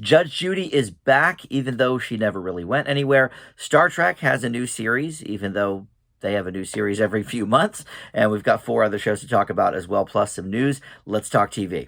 Judge Judy is back, even though she never really went anywhere. Star Trek has a new series, even though they have a new series every few months. And we've got 4 other shows to talk about as well, plus some news. Let's talk TV.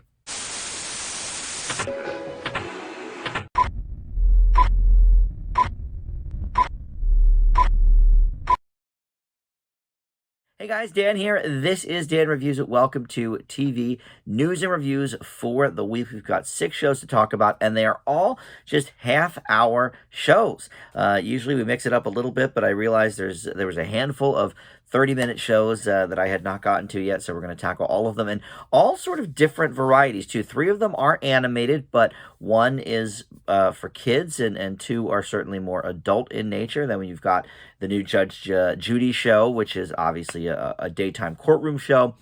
Hey guys, Dan here. This is Dan Reviews It. Welcome to TV News and Reviews for the week. We've got 6 shows to talk about, and they are all just half-hour shows. Usually we mix it up a little bit, but I realized there was a handful of 30-minute shows that I had not gotten to yet, so we're going to tackle all of them, and all sort of different varieties, too. 3 of them are animated, but 1 is for kids, and 2 are certainly more adult in nature. Then you've got the new Judge Judy show, which is obviously a daytime courtroom show,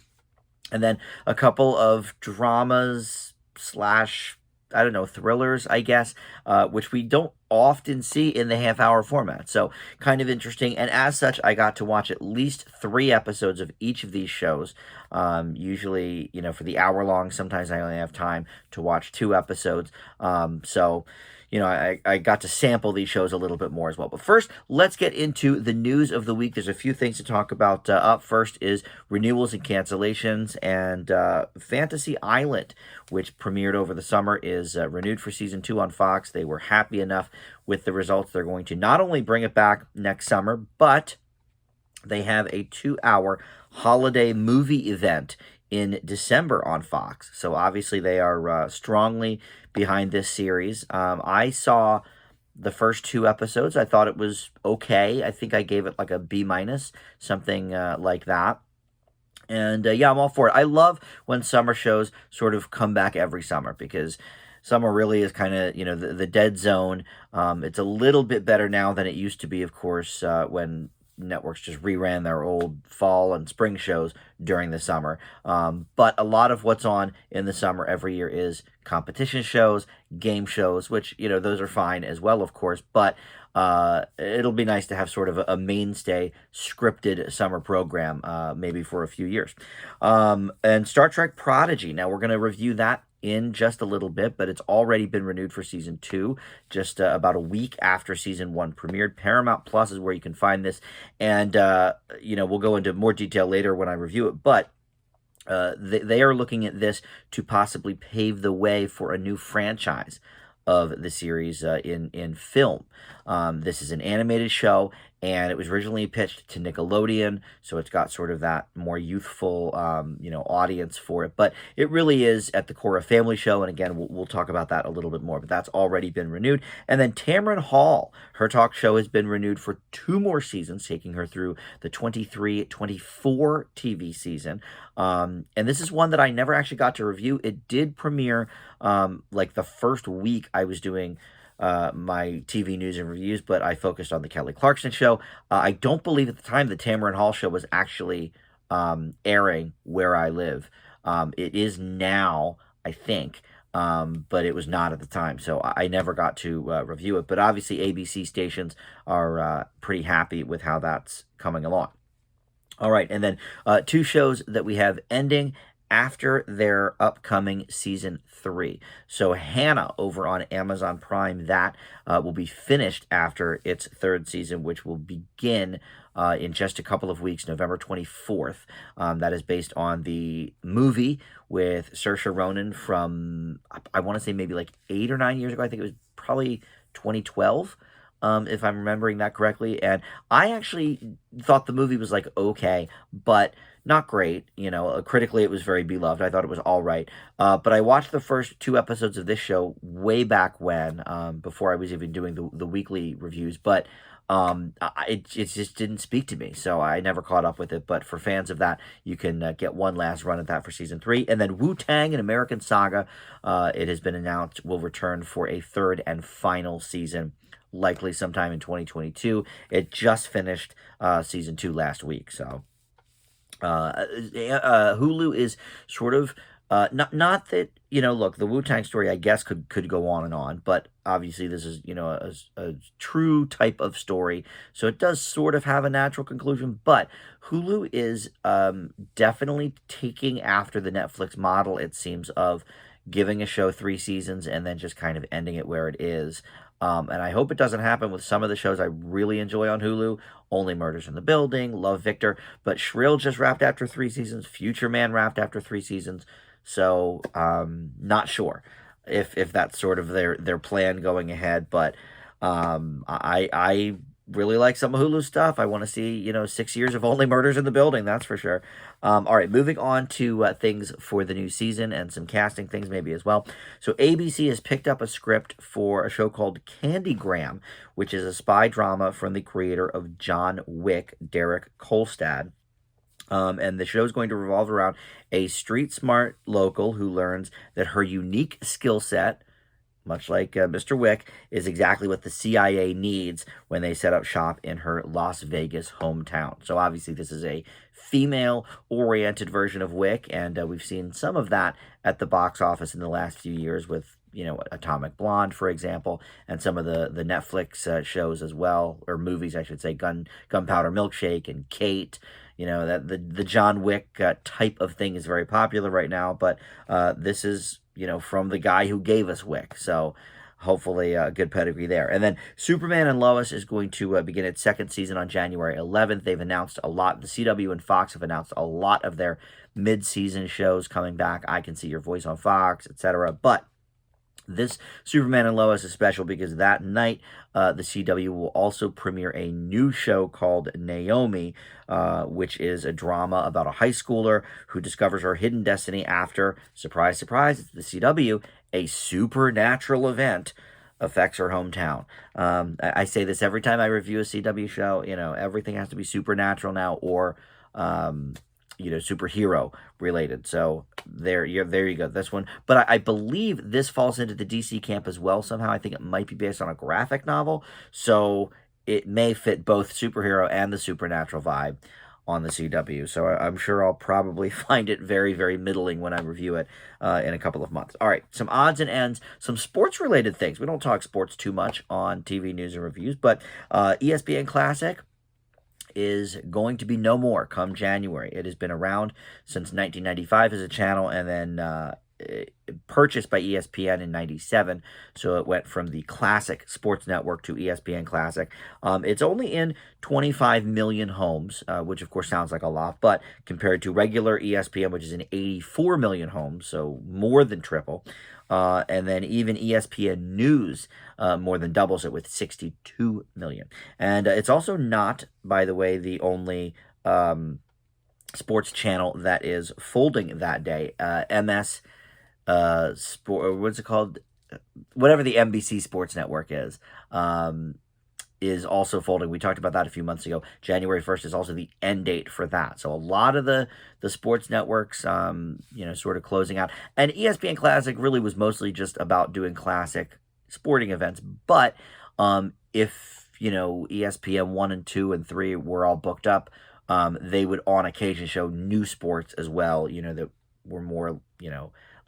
and then a couple of dramas slash, I don't know, thrillers, I guess, which we don't often see in the half-hour format. So kind of interesting. And as such, I got to watch at least 3 episodes of each of these shows. Usually, for the hour-long, sometimes I only have time to watch 2 episodes. I got to sample these shows a little bit more as well. But first, let's get into the news of the week. There's a few things to talk about. Up first is renewals and cancellations, and Fantasy Island, which premiered over the summer, is renewed for season 2 on Fox. They were happy enough with the results. They're going to not only bring it back next summer, but they have a 2-hour holiday movie event in December on Fox. So obviously they are strongly behind this series. I saw the first 2 episodes. I thought it was okay. I think I gave it like a B-, something like that. And I'm all for it. I love when summer shows sort of come back every summer, because summer really is kind of, the dead zone. It's a little bit better now than it used to be, of course, when networks just reran their old fall and spring shows during the summer. But a lot of what's on in the summer every year is competition shows, game shows, which, those are fine as well, of course. But it'll be nice to have sort of a mainstay scripted summer program, maybe for a few years. And Star Trek Prodigy. Now, we're going to review that in just a little bit, but it's already been renewed for season 2, just about a week after season 1 premiered. Paramount Plus is where you can find this, and we'll go into more detail later when I review it, but they are looking at this to possibly pave the way for a new franchise of the series in film. This is an animated show, and it was originally pitched to Nickelodeon, so it's got sort of that more youthful, audience for it. But it really is at the core a family show, and again, we'll talk about that a little bit more, but that's already been renewed. And then Tamron Hall, her talk show has been renewed for 2 more seasons, taking her through the 23-24 TV season. And this is one that I never actually got to review. It did premiere like the first week I was doing my TV news and reviews, but I focused on the Kelly Clarkson show. I don't believe at the time the Tamron Hall show was actually airing where I live. It is now, I think, but it was not at the time, so I never got to review it. But obviously ABC stations are pretty happy with how that's coming along. All right, and then 2 shows that we have ending after their upcoming season 3. So Hannah over on Amazon Prime, that will be finished after its 3rd season, which will begin in just a couple of weeks, November 24th. That is based on the movie with Saoirse Ronan from, I want to say maybe like 8 or 9 years ago. I think it was probably 2012. If I'm remembering that correctly. And I actually thought the movie was like okay, but not great. Critically it was very beloved. I thought it was all right. But I watched the first 2 episodes of this show way back when, before I was even doing the weekly reviews. But it just didn't speak to me, so I never caught up with it. But for fans of that, you can get one last run at that for season 3. And then Wu-Tang, an American Saga, it has been announced, will return for a 3rd and final season, likely sometime in 2022. It just finished season 2 last week, so Hulu is sort of not that, look, the Wu-Tang story, I guess, could go on and on, but obviously this is, a true type of story, so it does sort of have a natural conclusion. But Hulu is definitely taking after the Netflix model, it seems, of giving a show 3 seasons and then just kind of ending it where it is. And I hope it doesn't happen with some of the shows I really enjoy on Hulu. Only Murders in the Building, Love Victor, but Shrill just wrapped after 3 seasons. Future Man wrapped after 3 seasons. So not sure if that's sort of their plan going ahead, but I really like some of Hulu's stuff. I want to see 6 years of Only Murders in the Building, that's for sure. All right, moving on to things for the new season and some casting things maybe as well. So ABC has picked up a script for a show called Candygram, which is a spy drama from the creator of John Wick, Derek Kolstad. And the show is going to revolve around a street smart local who learns that her unique skill set, much like Mr. Wick, is exactly what the CIA needs when they set up shop in her Las Vegas hometown. So obviously this is a female-oriented version of Wick, and we've seen some of that at the box office in the last few years with, Atomic Blonde, for example, and some of the Netflix shows as well, or movies, I should say, Gunpowder Milkshake and Kate. That the John Wick type of thing is very popular right now, but this is from the guy who gave us Wick. So hopefully a good pedigree there. And then Superman and Lois is going to begin its second season on January 11th. They've announced a lot. The CW and Fox have announced a lot of their mid-season shows coming back. I Can See Your Voice on Fox, etc. But this Superman and Lois is special because that night the CW will also premiere a new show called Naomi, which is a drama about a high schooler who discovers her hidden destiny after, surprise, surprise, it's the CW, a supernatural event affects her hometown. I say this every time I review a CW show. Everything has to be supernatural now or superhero related. So there you go. This one, but I believe this falls into the DC camp as well somehow. I think it might be based on a graphic novel, so it may fit both superhero and the supernatural vibe on the CW. So I'm sure I'll probably find it very, very middling when I review it in a couple of months. All right, some odds and ends, some sports-related things. We don't talk sports too much on TV news and reviews, but ESPN Classic is going to be no more come January. It has been around since 1995 as a channel, and then purchased by ESPN in 97. So it went from the Classic Sports Network to ESPN Classic. It's only in 25 million homes, which of course sounds like a lot, but compared to regular ESPN, which is in 84 million homes, so more than triple. And then even ESPN News more than doubles it with 62 million. And it's also not, by the way, the only sports channel that is folding that day. MS Sport, what's it called? Whatever the NBC Sports Network is also folding. We talked about that a few months ago. January 1st is also the end date for that. So a lot of the sports networks, sort of closing out. And ESPN Classic really was mostly just about doing classic sporting events. But if, ESPN 1 and 2 and 3 were all booked up, they would on occasion show new sports as well, that were more,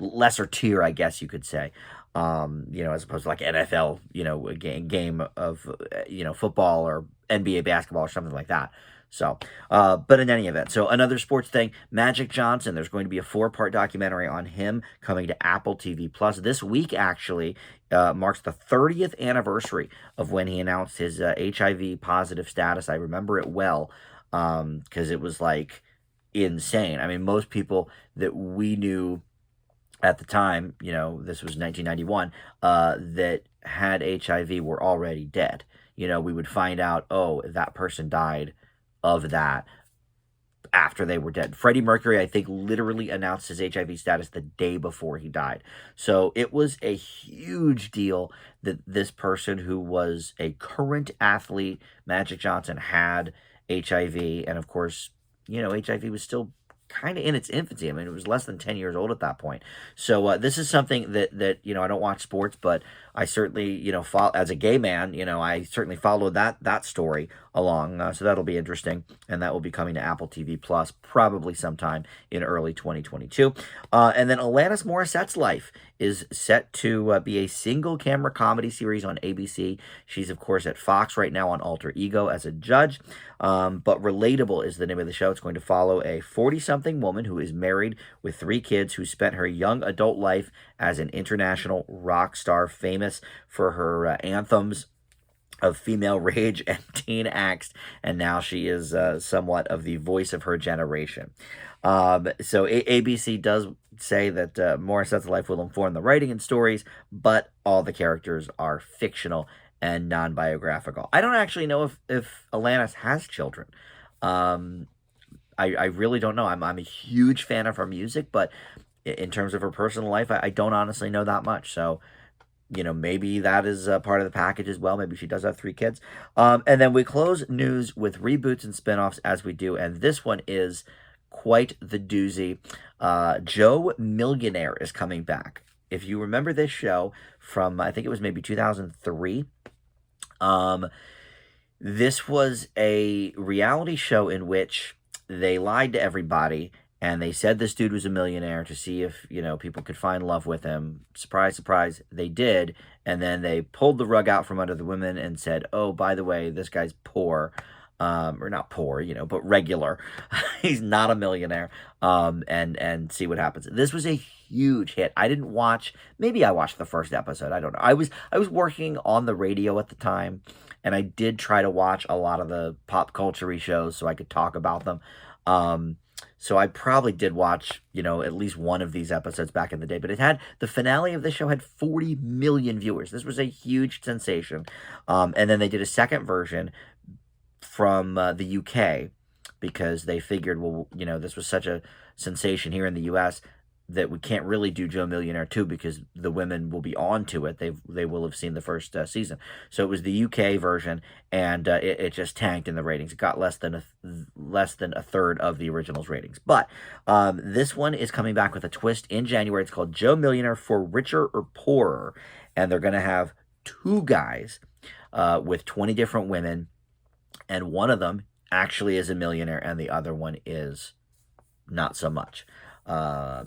lesser tier, I guess you could say. As opposed to like NFL, a game of, football or NBA basketball or something like that. So, but in any event, so another sports thing, Magic Johnson, there's going to be a 4-part documentary on him coming to Apple TV Plus. This week, actually, marks the 30th anniversary of when he announced his HIV positive status. I remember it well, because it was like insane. I mean, most people that we knew at the time, this was 1991, that had HIV were already dead. We would find out, oh, that person died of that after they were dead. Freddie Mercury, I think, literally announced his HIV status the day before he died. So it was a huge deal that this person who was a current athlete, Magic Johnson, had HIV. And of course, HIV was still kind of in its infancy. I mean, it was less than 10 years old at that point. So this is something that I don't watch sports, but I certainly, as a gay man, I certainly followed that story along. So that'll be interesting, and that will be coming to Apple TV Plus probably sometime in early 2022. And then Alanis Morissette's life is set to be a single camera comedy series on ABC. She's, of course, at Fox right now on Alter Ego as a judge. But Relatable is the name of the show. It's going to follow a 40-something woman who is married with 3 kids, who spent her young adult life as an international rock star, famous for her anthems of female rage and teen angst, and now she is somewhat of the voice of her generation. So ABC does say that Morissette's life will inform the writing and stories, but all the characters are fictional and non-biographical. I don't actually know if Alanis has children. I really don't know. I'm a huge fan of her music, but in terms of her personal life, I don't honestly know that much. So, maybe that is part of the package as well. Maybe she does have 3 kids. And then we close news with reboots and spinoffs as we do. And this one is quite the doozy. Joe Millionaire is coming back. If you remember this show from, I think it was maybe 2003, this was a reality show in which they lied to everybody, and they said this dude was a millionaire to see if, people could find love with him. Surprise, surprise, they did. And then they pulled the rug out from under the women and said, oh, by the way, this guy's poor. Or not poor, but regular. He's not a millionaire. And see what happens. This was a huge hit. I didn't watch, maybe I watched the first episode. I don't know. I was working on the radio at the time, and I did try to watch a lot of the pop culture-y shows so I could talk about them. So I probably did watch, at least one of these episodes back in the day. But the finale of the show had 40 million viewers. This was a huge sensation. And then they did a second version from the UK, because they figured, well, this was such a sensation here in the US that we can't really do Joe Millionaire 2 because the women will be on to it. They will have seen the first season. So it was the UK version, and it just tanked in the ratings. It got less than a third of the original's ratings. But this one is coming back with a twist in January. It's called Joe Millionaire for Richer or Poorer, and they're going to have 2 guys with 20 different women, and one of them actually is a millionaire, and the other one is not so much.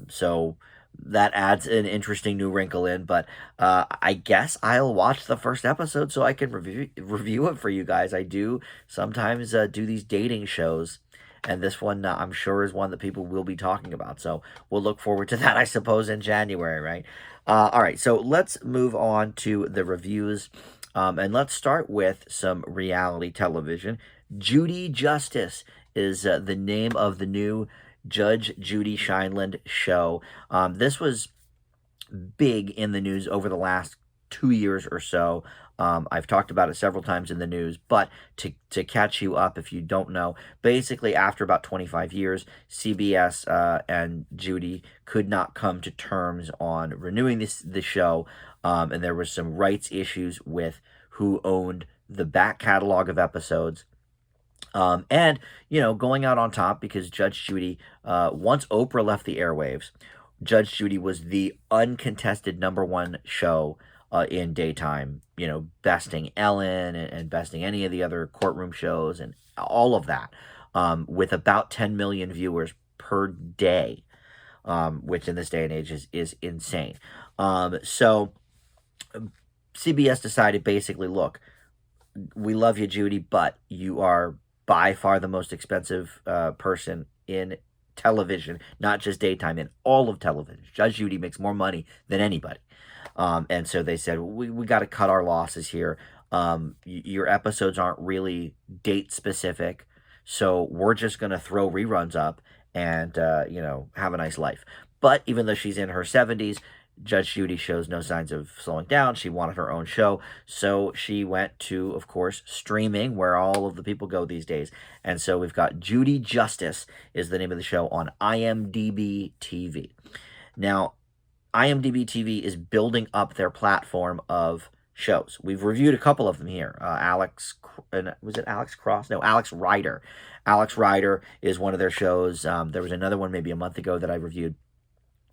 So that adds an interesting new wrinkle in, but I guess I'll watch the first episode so I can review it for you guys. I do sometimes do these dating shows, and this one I'm sure is one that people will be talking about. So we'll look forward to that, I suppose, in January, right? All right, so let's move on to the reviews. And let's start with some reality television. Judy Justice is the name of the new Judge Judy Shineland show. This was big in the news over the last 2 years or so. I've talked about it several times in the news, but to catch you up if you don't know, basically after about 25 years, CBS and Judy could not come to terms on renewing the show, and there was some rights issues with who owned the back catalog of episodes. And, going out on top because Judge Judy, once Oprah left the airwaves, Judge Judy was the uncontested #1 show in daytime, besting Ellen and besting any of the other courtroom shows and all of that, with about 10 million viewers per day, which in this day and age is insane. So CBS decided basically, look, we love you, Judy, but you are by far the most expensive person in television, not just daytime, in all of television. Judge Judy makes more money than anybody. And so they said, we got to cut our losses here. Your episodes aren't really date specific, so we're just going to throw reruns up and, have a nice life. But even though she's in her 70s, Judge Judy shows no signs of slowing down. She wanted her own show, so she went to, of course, streaming, where all of the people go these days. And so we've got Judy Justice is the name of the show on IMDb TV. Now, IMDb TV is building up their platform of shows. We've reviewed a couple of them here. Alex Cross? No, Alex Rider. Alex Rider is one of their shows. There was another one maybe a month ago that I reviewed.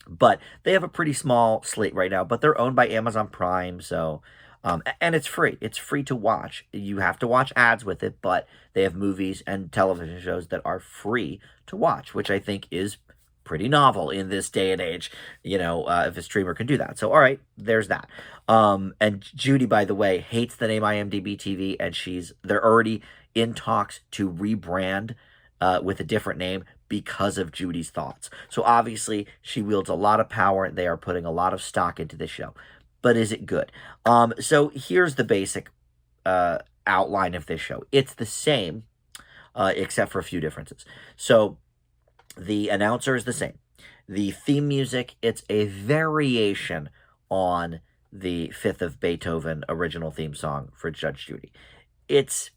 But they have a pretty small slate right now, but they're owned by Amazon Prime, so and it's free. It's free to watch. You have to watch ads with it, but they have movies and television shows that are free to watch, which I think is pretty novel in this day and age. If a streamer can do that. So all right, there's that. And Judy, by the way, hates the name IMDb TV, and they're already in talks to rebrand with a different name because of Judy's thoughts. So obviously, she wields a lot of power. They are putting a lot of stock into this show. But is it good? So here's the basic outline of this show. It's the same, except for a few differences. So the announcer is the same. The theme music, it's a variation on the Fifth of Beethoven original theme song for Judge Judy. It's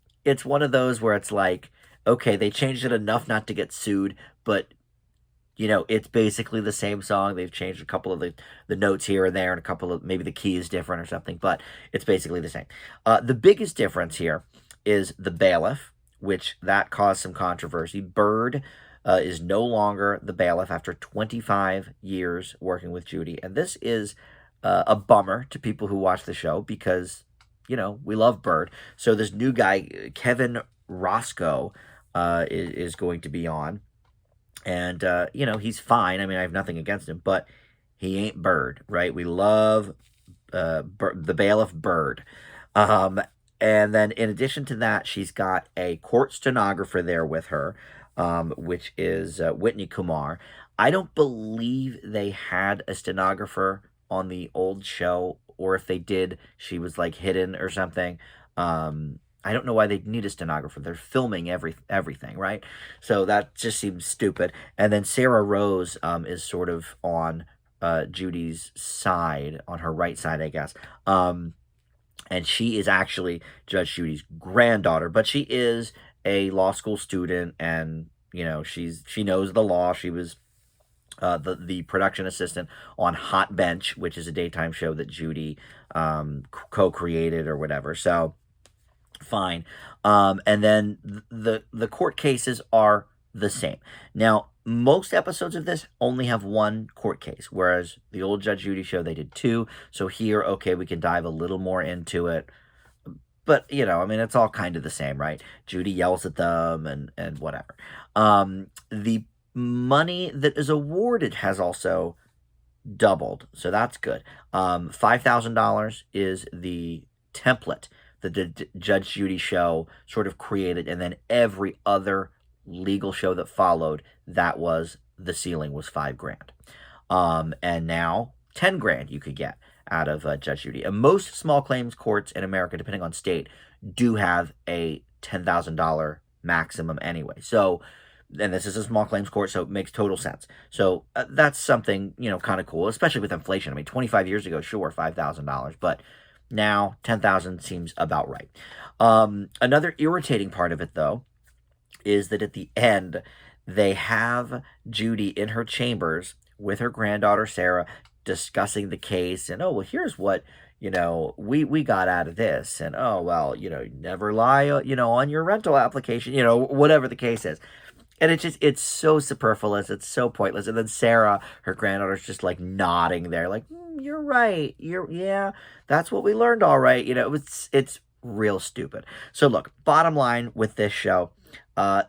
one of those where it's like, okay, they changed it enough not to get sued, but it's basically the same song. They've changed a couple of the notes here and there, and a couple of maybe the key is different or something, but it's basically the same. The biggest difference here is the bailiff, which that caused some controversy. Bird is no longer the bailiff after 25 years working with Judy, and this is a bummer to people who watch the show because we love Bird. So this new guy, Kevin Roscoe, is going to be on. And, he's fine. I mean, I have nothing against him, but he ain't Bird, right? We love the bailiff Bird. And then in addition to that, she's got a court stenographer there with her, which is Whitney Kumar. I don't believe they had a stenographer on the old show, or if they did, she was like hidden or something. I don't know why they need a stenographer. They're filming everything, right? So that just seems stupid. And then Sarah Rose is sort of on Judy's side, on her right side, I guess. And she is actually Judge Judy's granddaughter, but she is a law school student, and she knows the law. She was the production assistant on Hot Bench, which is a daytime show that Judy co-created or whatever. So fine. And then the court cases are the same. Now, most episodes of this only have one court case, whereas the old Judge Judy show, they did two. So here, okay, we can dive a little more into it. But, I mean, it's all kind of the same, right? Judy yells at them and whatever. The money that is awarded has also doubled, so that's good. $5,000 is the template that the Judge Judy show sort of created, and then every other legal show that followed, that was the ceiling was $5,000. And now $10,000 you could get out of Judge Judy. And most small claims courts in America, depending on state, do have a $10,000 maximum anyway. So, and this is a small claims court, so it makes total sense. So that's something, kind of cool, especially with inflation. I mean, 25 years ago, sure, $5,000, but now $10,000 seems about right. Another irritating part of it, though, is that at the end, they have Judy in her chambers with her granddaughter, Sarah, discussing the case, and, oh, well, here's what, we got out of this, and, oh, well, never lie, on your rental application, whatever the case is. And it's so superfluous, it's so pointless. And then Sarah, her granddaughter's just like nodding there, like, you're right, yeah, that's what we learned, all right. It's real stupid. So look, bottom line with this show,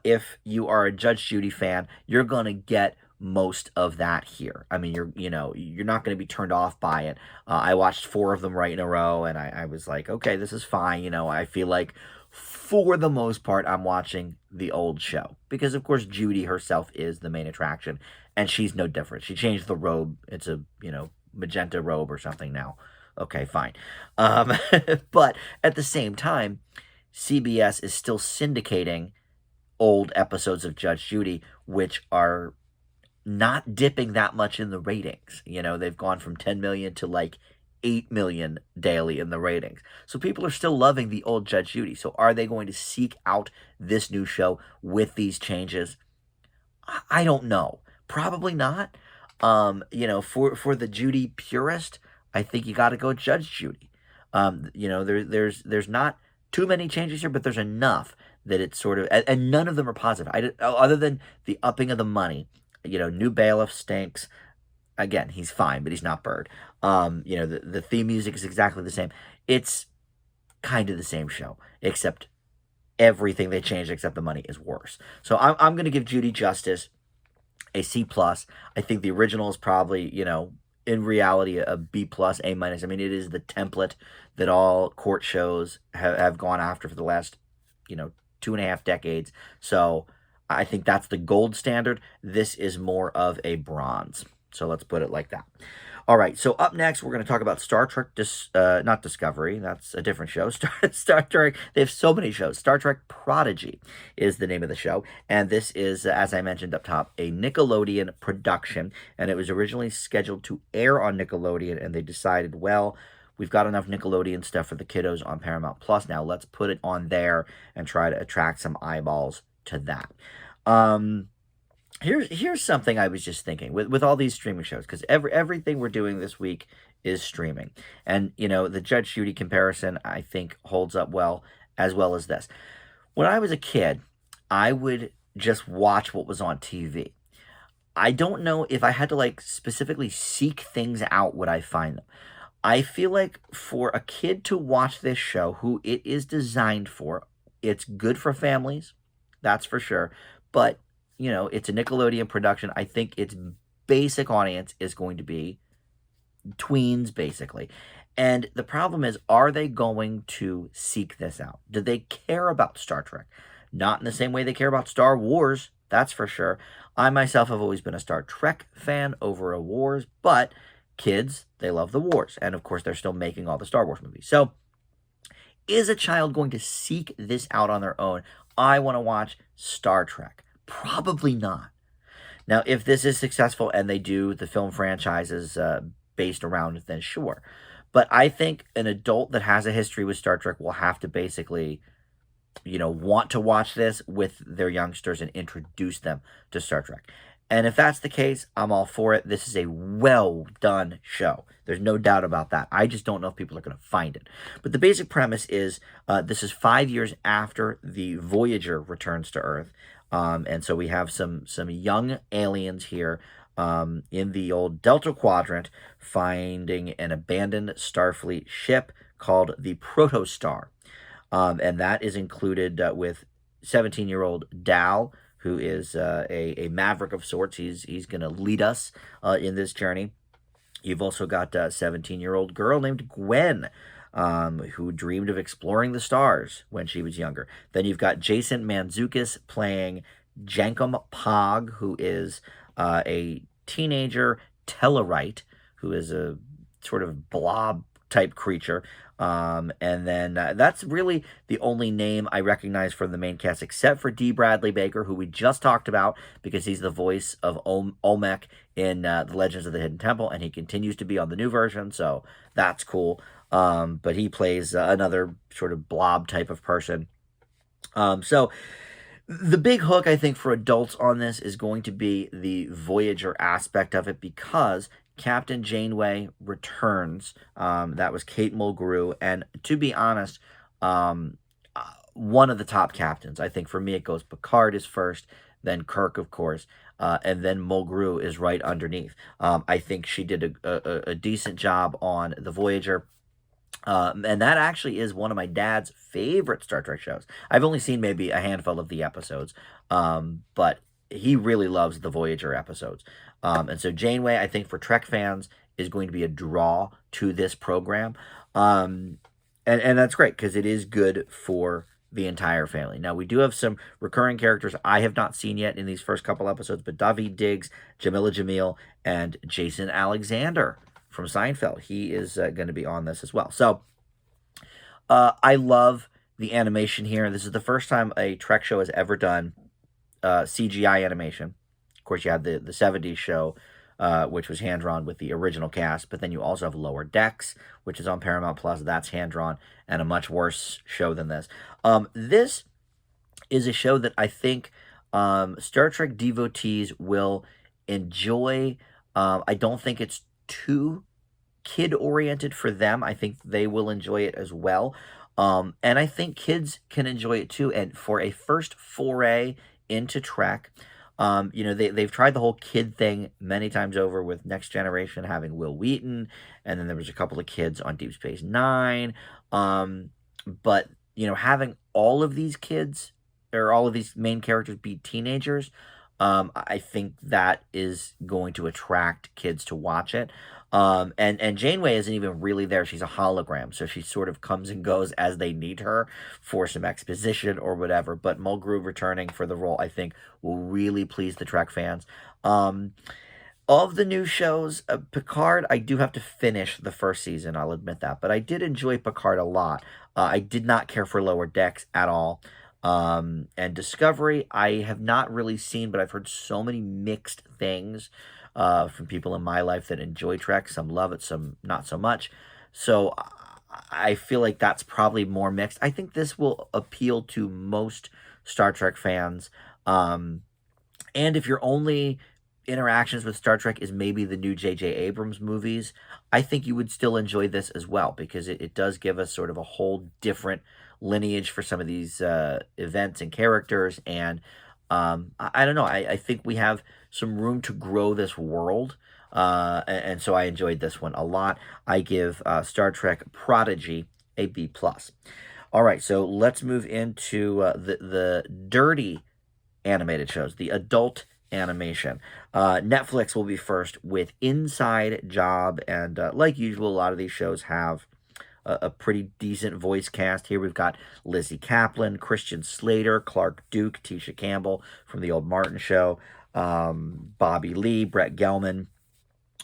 if you are a Judge Judy fan, you're gonna get most of that here. I mean, you're not going to be turned off by it. I watched 4 of them right in a row, and I was like, okay, this is fine. I feel like for the most part, I'm watching the old show because, of course, Judy herself is the main attraction, and she's no different. She changed the robe. It's a magenta robe or something now. Okay, fine. But at the same time, CBS is still syndicating old episodes of Judge Judy, which are not dipping that much in the ratings. They've gone from 10 million to like 8 million daily in the ratings. So people are still loving the old Judge Judy. So are they going to seek out this new show with these changes? I don't know. Probably not. For the Judy purist, I think you got to go Judge Judy. There's not too many changes here, but there's enough that it's sort of, and none of them are positive. Other than the upping of the money. New bailiff stinks. again, he's fine, but he's not Bird. The theme music is exactly the same. It's kind of the same show, except everything they changed except the money is worse. So I'm going to give Judy Justice a C plus. I think the original is probably, in reality, a B plus, A minus. I mean, it is the template that all court shows have gone after for the last, 2.5 decades. So I think that's the gold standard. This is more of a bronze. So let's put it like that. All right, so up next, we're going to talk about Star Trek, not Discovery, that's a different show. Star Trek, they have so many shows. Star Trek Prodigy is the name of the show, and this is, as I mentioned up top, a Nickelodeon production, and it was originally scheduled to air on Nickelodeon, and they decided, well, we've got enough Nickelodeon stuff for the kiddos on Paramount Plus now. Let's put it on there and try to attract some eyeballs to that. Here's something I was just thinking with all these streaming shows, because everything we're doing this week is streaming. And, the Judge Judy comparison, I think, holds up well as this. When I was a kid, I would just watch what was on TV. I don't know if I had to, specifically seek things out, would I find them. I feel like for a kid to watch this show, who it is designed for, it's good for families, that's for sure, but it's a Nickelodeon production. I think its basic audience is going to be tweens, basically. And the problem is, are they going to seek this out? Do they care about Star Trek? Not in the same way they care about Star Wars, that's for sure. I myself have always been a Star Trek fan over a Wars, but kids, they love the Wars. And of course, they're still making all the Star Wars movies. So is a child going to seek this out on their own? I want to watch Star Trek. Probably not. Now, if this is successful and they do the film franchises based around it, then sure. But I think an adult that has a history with Star Trek will have to basically, want to watch this with their youngsters and introduce them to Star Trek. And if that's the case, I'm all for it. This is a well-done show. There's no doubt about that. I just don't know if people are going to find it. But the basic premise is this is 5 years after the Voyager returns to Earth. And so we have some young aliens here in the old Delta Quadrant finding an abandoned Starfleet ship called the Protostar. And that is included with 17-year-old Dal, who is a maverick of sorts. He's going to lead us in this journey. You've also got a 17-year-old girl named Gwen, who dreamed of exploring the stars when she was younger. Then you've got Jason Mantzoukas playing Jankum Pog, who is a teenager Tellarite, who is a sort of blob-type creature. And then that's really the only name I recognize from the main cast, except for D. Bradley Baker, who we just talked about, because he's the voice of Olmec in The Legends of the Hidden Temple, and he continues to be on the new version, so that's cool. But he plays another sort of blob type of person. So the big hook, I think, for adults on this is going to be the Voyager aspect of it, because Captain Janeway returns. That was Kate Mulgrew. And to be honest, one of the top captains. I think for me, it goes Picard is first, then Kirk, of course, and then Mulgrew is right underneath. I think she did a decent job on the Voyager. And that actually is one of my dad's favorite Star Trek shows. I've only seen maybe a handful of the episodes, but he really loves the Voyager episodes. And so Janeway, I think for Trek fans, is going to be a draw to this program. And that's great, because it is good for the entire family. Now, we do have some recurring characters I have not seen yet in these first couple episodes, but Daveed Diggs, Jamila Jamil, and Jason Alexander from Seinfeld. He is going to be on this as well. So I love the animation here. This is the first time a Trek show has ever done CGI animation. Of course, you had the 70s show, which was hand-drawn with the original cast, but then you also have Lower Decks, which is on Paramount Plus. That's hand-drawn, and a much worse show than this. This is a show that I think Star Trek devotees will enjoy. I don't think it's too kid-oriented for them. I think they will enjoy it as well. And I think kids can enjoy it too. And for a first foray into Trek, They've tried the whole kid thing many times over with Next Generation having Will Wheaton, and then there was a couple of kids on Deep Space Nine. But having all of these kids or all of these main characters be teenagers, I think that is going to attract kids to watch it. And Janeway isn't even really there. She's a hologram, so she sort of comes and goes as they need her for some exposition or whatever. But Mulgrew returning for the role, I think, will really please the Trek fans. Of the new shows, Picard, I do have to finish the first season, I'll admit that. But I did enjoy Picard a lot. I did not care for Lower Decks at all. And Discovery, I have not really seen, but I've heard so many mixed things from people in my life that enjoy Trek. Some love it, some not so much. So I feel like that's probably more mixed. I think this will appeal to most Star Trek fans. And if your only interactions with Star Trek is maybe the new J.J. Abrams movies, I think you would still enjoy this as well, because it does give us sort of a whole different lineage for some of these events and characters. And I don't know. I think we have some room to grow this world. And so I enjoyed this one a lot. I give Star Trek Prodigy a B+. All right, so let's move into the dirty animated shows, the adult animation. Netflix will be first with Inside Job, and like usual, a lot of these shows have a pretty decent voice cast. Here we've got Lizzie Kaplan, Christian Slater, Clark Duke, Tisha Campbell from The Old Martin Show, Bobby Lee, Brett Gelman,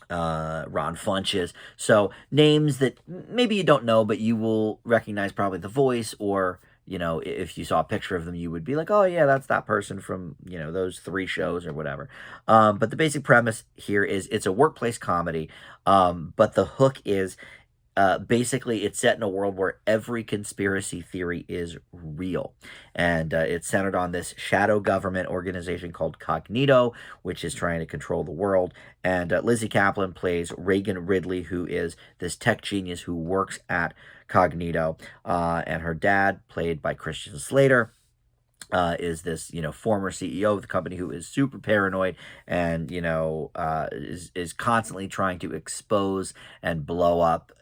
Ron Funches. So names that maybe you don't know, but you will recognize probably the voice, or if you saw a picture of them, you would be like, oh yeah, that's that person from, those 3 shows or whatever. But the basic premise here is it's a workplace comedy. But the hook is basically it's set in a world where every conspiracy theory is real. And it's centered on this shadow government organization called Cognito, which is trying to control the world. And Lizzie Kaplan plays Reagan Ridley, who is this tech genius who works at Cognito. And her dad, played by Christian Slater, is this former CEO of the company who is super paranoid and is constantly trying to expose and blow up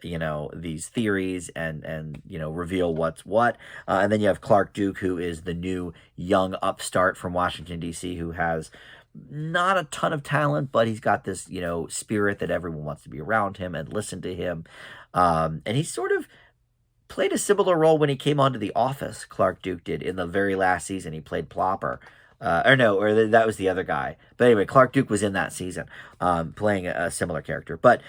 these theories and reveal what's what. And then you have Clark Duke, who is the new young upstart from Washington D.C., who has not a ton of talent, but he's got this spirit that everyone wants to be around him and listen to him. And he's sort of played a similar role when he came onto The Office. Clark Duke did in the very last season. He played Plopper. That was the other guy. But anyway, Clark Duke was in that season, playing a similar character. But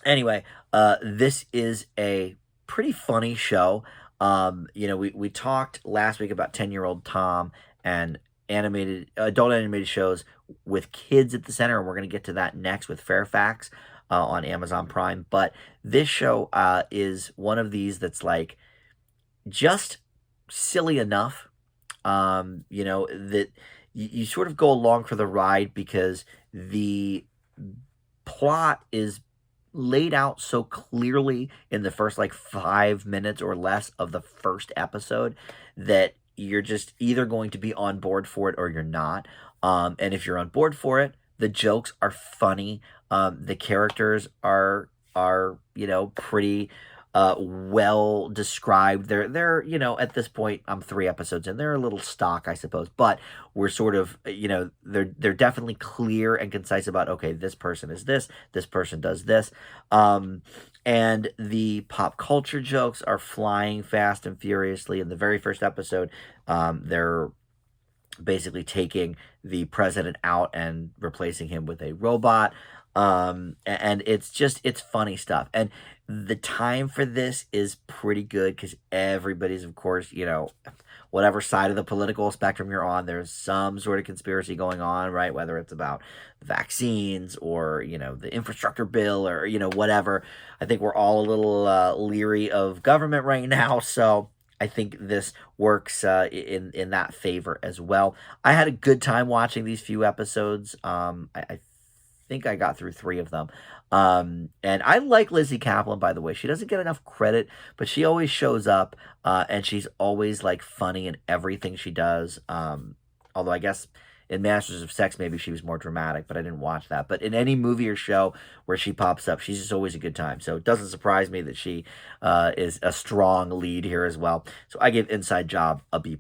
anyway, this is a pretty funny show. We talked last week about 10-Year-Old Tom and adult animated shows with kids at the center, and we're going to get to that next with Fairfax on Amazon Prime. But this show is one of these that's like just silly enough, that you sort of go along for the ride, because the plot is laid out so clearly in the first 5 minutes or less of the first episode that you're just either going to be on board for it or you're not. And if you're on board for it, the jokes are funny. The characters are pretty well described. They're at this point, I'm 3 episodes in. They're a little stock, I suppose, but we're sort of they're definitely clear and concise about, okay, this person is this person does this. And the pop culture jokes are flying fast and furiously. In the very first episode, they're basically taking the president out and replacing him with a robot. And it's funny stuff. And the time for this is pretty good, because everybody's, of course, whatever side of the political spectrum you're on, there's some sort of conspiracy going on, right? Whether it's about vaccines or, the infrastructure bill or, whatever. I think we're all a little leery of government right now. So I think this works in that favor as well. I had a good time watching these few episodes. I think I got through 3 of them. And I like Lizzie Kaplan, by the way. She doesn't get enough credit, but she always shows up, and she's always funny in everything she does. Although I guess in Masters of Sex, maybe she was more dramatic, but I didn't watch that. But in any movie or show where she pops up, she's just always a good time. So it doesn't surprise me that she is a strong lead here as well. So I give Inside Job a B+.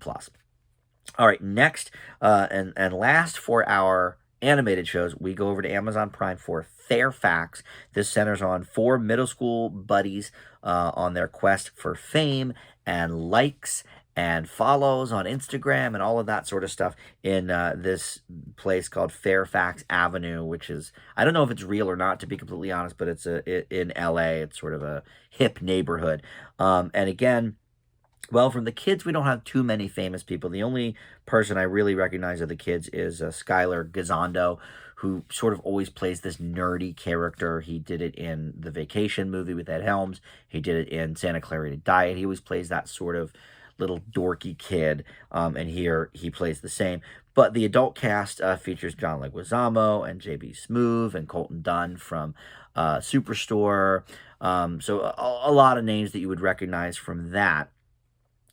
All right, next and last for our animated shows, we go over to Amazon Prime for Fairfax. This centers on 4 middle school buddies on their quest for fame and likes and follows on Instagram and all of that sort of stuff in this place called Fairfax Avenue, which is, I don't know if it's real or not, to be completely honest, but it's in LA. It's sort of a hip neighborhood. And again, well, from the kids, we don't have too many famous people. The only person I really recognize of the kids is Skylar Gisondo, who sort of always plays this nerdy character. He did it in the Vacation movie with Ed Helms. He did it in Santa Clarita Diet. He always plays that sort of little dorky kid, and here he plays the same. But the adult cast features John Leguizamo and J.B. Smoove and Colton Dunn from Superstore. So a lot of names that you would recognize from that.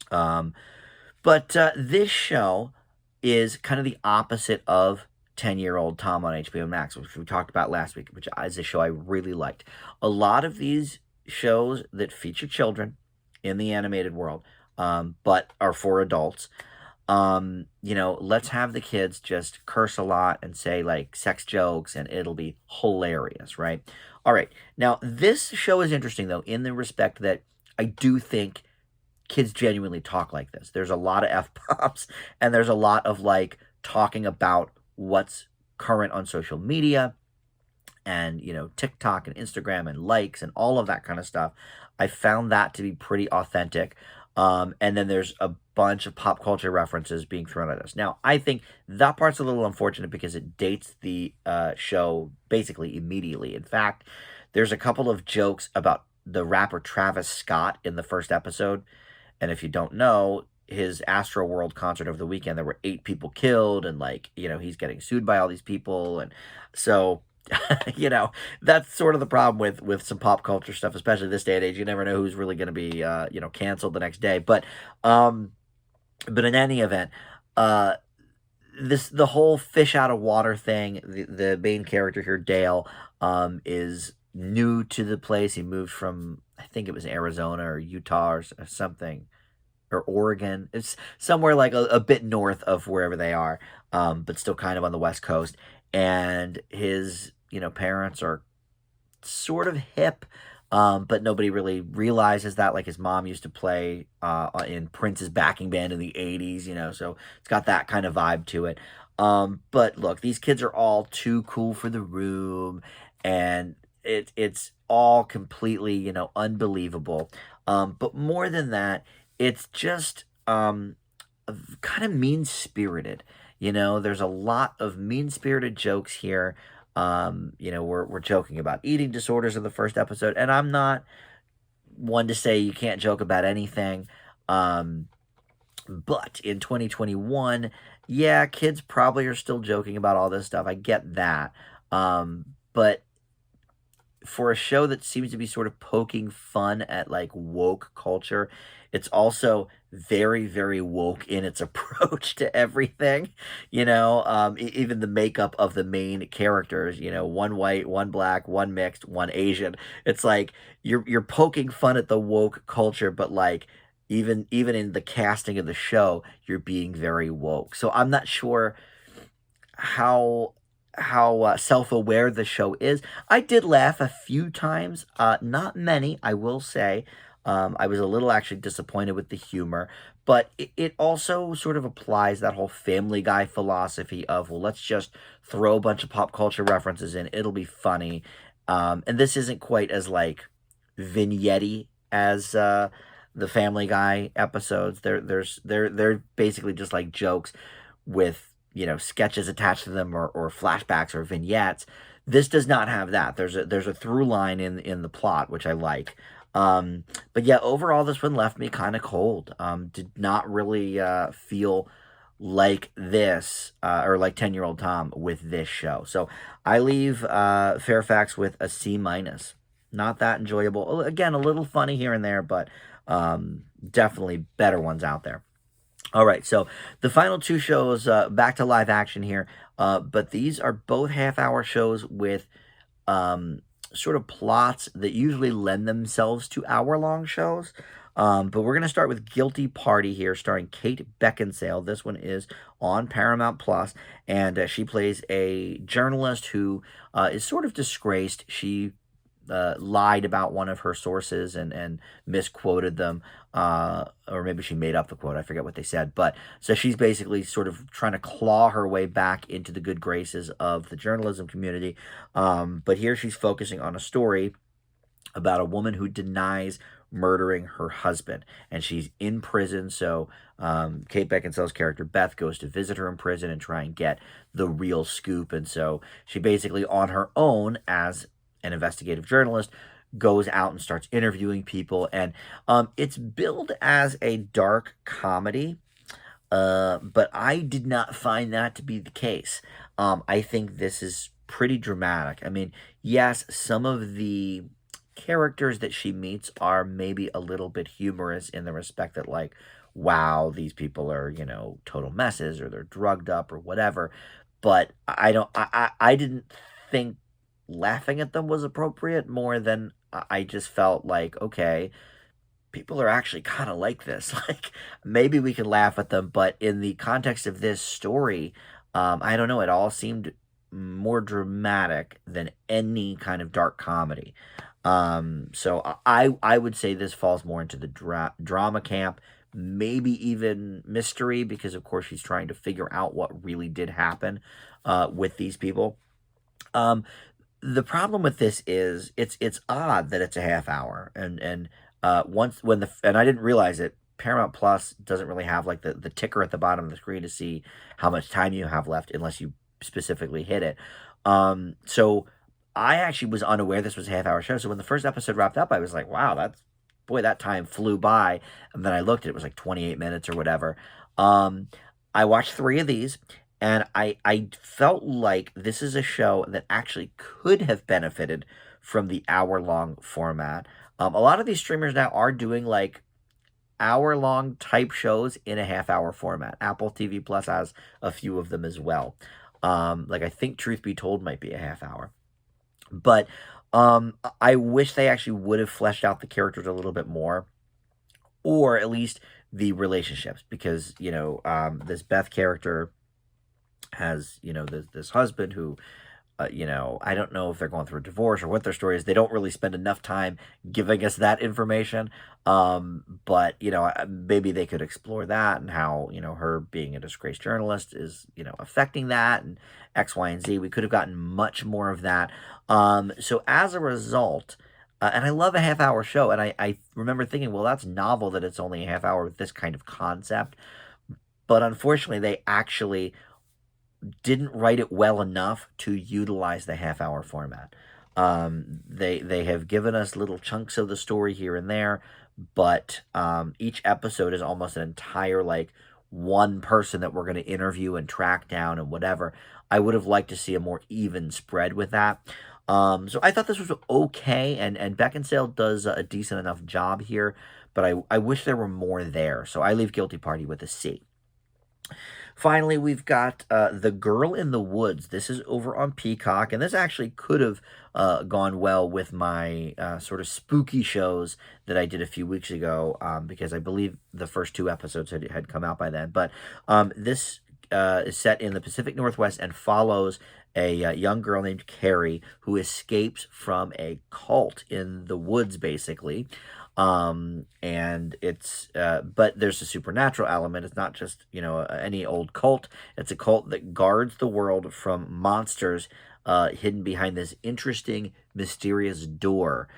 But this show is kind of the opposite of 10-Year-Old Tom on HBO Max, which we talked about last week, which is a show I really liked. A lot of these shows that feature children in the animated world, but are for adults, let's have the kids just curse a lot and say like sex jokes and it'll be hilarious, right? All right. Now, this show is interesting, though, in the respect that I do think kids genuinely talk like this. There's a lot of F-bombs and there's a lot of like talking about what's current on social media and, TikTok and Instagram and likes and all of that kind of stuff. I found that to be pretty authentic. And then there's a bunch of pop culture references being thrown at us. Now, I think that part's a little unfortunate because it dates the show basically immediately. In fact, there's a couple of jokes about the rapper Travis Scott in the first episode. And if you don't know, his Astroworld concert over the weekend, there were 8 people killed, and he's getting sued by all these people. And so, that's sort of the problem with some pop culture stuff, especially this day and age. You never know who's really going to be, canceled the next day. But in any event, the whole fish out of water thing, the main character here, Dale, is new to the place. He moved from, I think it was Arizona or Utah or something, or Oregon. It's somewhere like a bit north of wherever they are, but still kind of on the West Coast. And his, parents are sort of hip, but nobody really realizes that. Like his mom used to play in Prince's backing band in the 80s, so it's got that kind of vibe to it. But look, these kids are all too cool for the room, and it's all completely, unbelievable. But more than that, it's just kind of mean-spirited. There's a lot of mean-spirited jokes here. We're joking about eating disorders in the first episode, and I'm not one to say you can't joke about anything. But in 2021, yeah, kids probably are still joking about all this stuff. I get that. But for a show that seems to be sort of poking fun at like woke culture, it's also very, very woke in its approach to everything. Even the makeup of the main characters, one white, one black, one mixed, one Asian. It's like you're poking fun at the woke culture, but like even in the casting of the show, you're being very woke. So I'm not sure how self-aware the show is. I did laugh a few times, not many, I will say. I was a little actually disappointed with the humor, but it also sort of applies that whole Family Guy philosophy of, well, let's just throw a bunch of pop culture references in, it'll be funny. And this isn't quite as like vignette-y as the Family Guy episodes. They're basically just like jokes with sketches attached to them or flashbacks or vignettes. This does not have that. There's a through line in the plot, which I like. But yeah, overall, this one left me kind of cold. Did not really feel like this or like 10-Year-Old Tom with this show. So I leave Fairfax with a C-. Not that enjoyable. Again, a little funny here and there, but definitely better ones out there. All right, so the final two shows, back to live action here, but these are both half-hour shows with um, sort of plots that usually lend themselves to hour-long shows. But we're going to start with Guilty Party here, starring Kate Beckinsale. This one is on Paramount Plus, and she plays a journalist who is sort of disgraced. She lied about one of her sources and misquoted them, or maybe she made up the quote. I forget what they said, but so she's basically sort of trying to claw her way back into the good graces of the journalism community. But here she's focusing on a story about a woman who denies murdering her husband, and she's in prison. So Kate Beckinsale's character Beth goes to visit her in prison and try and get the real scoop. And so she basically, on her own, as an investigative journalist, goes out and starts interviewing people. And it's billed as a dark comedy, but I did not find that to be the case. I think this is pretty dramatic. I mean, yes, some of the characters that she meets are maybe a little bit humorous in the respect that, like, wow, these people are, total messes, or they're drugged up or whatever. But I don't, I didn't think laughing at them was appropriate, more than I just felt like, okay, people are actually kind of like this. Like, maybe we can laugh at them, but in the context of this story, I don't know, it all seemed more dramatic than any kind of dark comedy. So I would say this falls more into the drama camp, maybe even mystery, because of course she's trying to figure out what really did happen with these people. Um, the problem with this is it's odd that it's a half hour, and once when the and I didn't realize it. Paramount Plus doesn't really have like the ticker at the bottom of the screen to see how much time you have left unless you specifically hit it. So I actually was unaware this was a half hour show. So when the first episode wrapped up, I was like, wow, that time flew by. And then I looked, it was like 28 minutes or whatever. Um, I watched three of these, and I felt like this is a show that actually could have benefited from the hour long format. A lot of these streamers now are doing like hour long type shows in a half hour format. Apple TV Plus has a few of them as well. Like, I think Truth Be Told might be a half hour. But I wish they actually would have fleshed out the characters a little bit more, or at least the relationships, because this Beth character has this husband who I don't know if they're going through a divorce or what their story is. They don't really spend enough time giving us that information. But maybe they could explore that, and how her being a disgraced journalist is affecting that, and X, Y, and Z. We could have gotten much more of that. So as a result. And I love a half hour show. And I remember thinking, well, that's novel that it's only a half hour with this kind of concept. But unfortunately, they actually didn't write it well enough to utilize the half hour format. They have given us little chunks of the story here and there, but each episode is almost an entire, like, one person that we're going to interview and track down and whatever. I would have liked to see a more even spread with that. So I thought this was okay, and Beckinsale does a decent enough job here, but I wish there were more there. So I leave Guilty Party with a C. Finally, we've got The Girl in the Woods. This is over on Peacock, and this actually could have gone well with my sort of spooky shows that I did a few weeks ago, because I believe the first two episodes had come out by then. But this is set in the Pacific Northwest and follows a young girl named Carrie who escapes from a cult in the woods, basically. And it's but there's a supernatural element. It's not just any old cult. It's a cult that guards the world from monsters hidden behind this interesting, mysterious door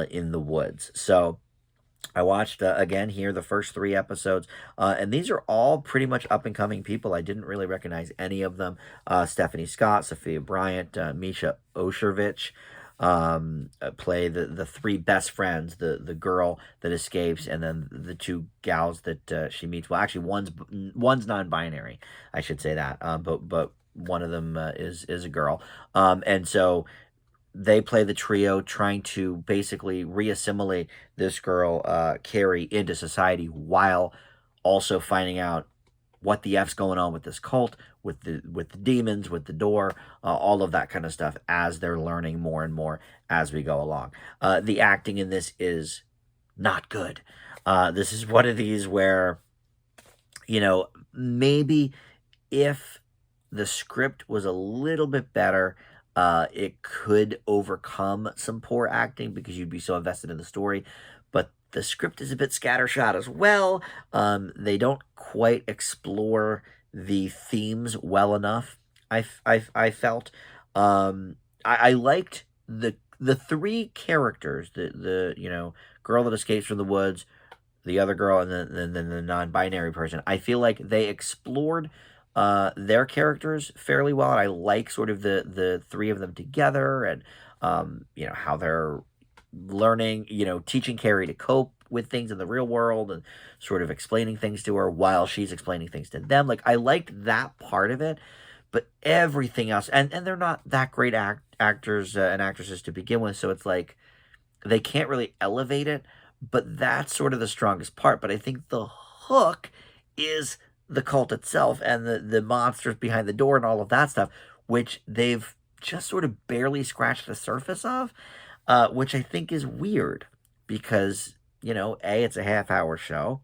in the woods. So I watched again here the first three episodes, and these are all pretty much up and coming people. I didn't really recognize any of them. Stephanie Scott, Sophia Bryant, Misha Osherovich play the three best friends, the girl that escapes, and then the two gals that she meets. Well, actually, one's non-binary, I should say that. But one of them is a girl, and so they play the trio trying to basically reassimilate this girl, Carrie, into society, while also finding out what the F's going on with this cult, with the demons, with the door, all of that kind of stuff as they're learning more and more as we go along. The acting in this is not good. This is one of these where, maybe if the script was a little bit better, it could overcome some poor acting because you'd be so invested in the story. But the script is a bit scattershot as well. They don't quite explore the themes well enough. I felt. I liked the three characters. The girl that escapes from the woods, the other girl, and then the non-binary person. I feel like they explored their characters fairly well, and I like sort of the three of them together, and how they're learning, teaching Carrie to cope with things in the real world, and sort of explaining things to her while she's explaining things to them. Like, I liked that part of it, but everything else, and they're not that great actors and actresses to begin with, so it's like they can't really elevate it. But that's sort of the strongest part. But I think the hook is the cult itself and the monsters behind the door and all of that stuff, which they've just sort of barely scratched the surface of, which I think is weird because, A, it's a half-hour show,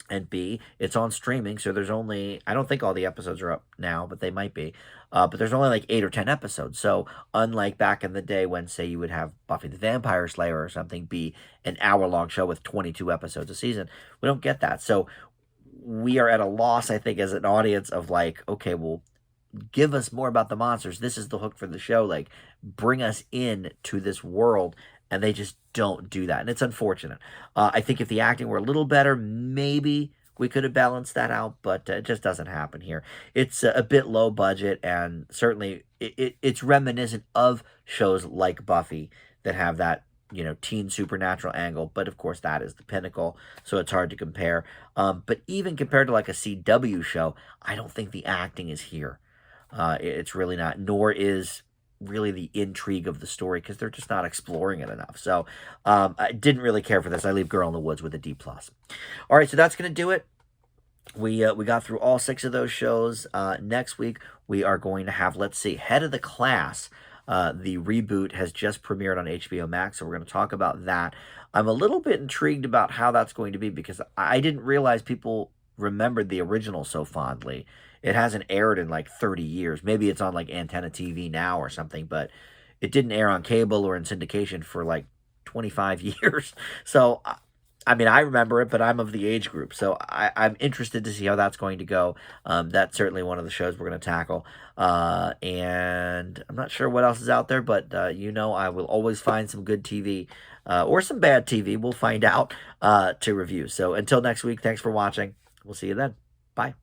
and B, it's on streaming, so there's only, I don't think all the episodes are up now, but they might be, but there's only like 8 or 10 episodes, so unlike back in the day when, say, you would have Buffy the Vampire Slayer or something be an hour-long show with 22 episodes a season, we don't get that, so we are at a loss, I think, as an audience of like, okay, well, give us more about the monsters, this is the hook for the show, like, bring us in to this world, and they just don't do that, and it's unfortunate. I think if the acting were a little better, maybe we could have balanced that out, but it just doesn't happen here. It's a bit low budget, and certainly it's reminiscent of shows like Buffy that have that, teen supernatural angle, but of course that is the pinnacle, so it's hard to compare. But even compared to like a CW show, I don't think the acting is here. It's really not, nor is really the intrigue of the story because they're just not exploring it enough. So I didn't really care for this. I leave Girl in the Woods with a D+. All right, so that's going to do it. We got through all 6 of those shows. Next week, we are going to have, let's see, Head of the Class. The reboot has just premiered on HBO Max, so we're going to talk about that. I'm a little bit intrigued about how that's going to be because I didn't realize people remembered the original so fondly. It hasn't aired in like 30 years. Maybe it's on like Antenna TV now or something, but it didn't air on cable or in syndication for like 25 years. So, I mean, I remember it, but I'm of the age group. So I'm interested to see how that's going to go. That's certainly one of the shows we're going to tackle. And I'm not sure what else is out there, but I will always find some good TV or some bad TV. We'll find out to review. So until next week, thanks for watching. We'll see you then. Bye.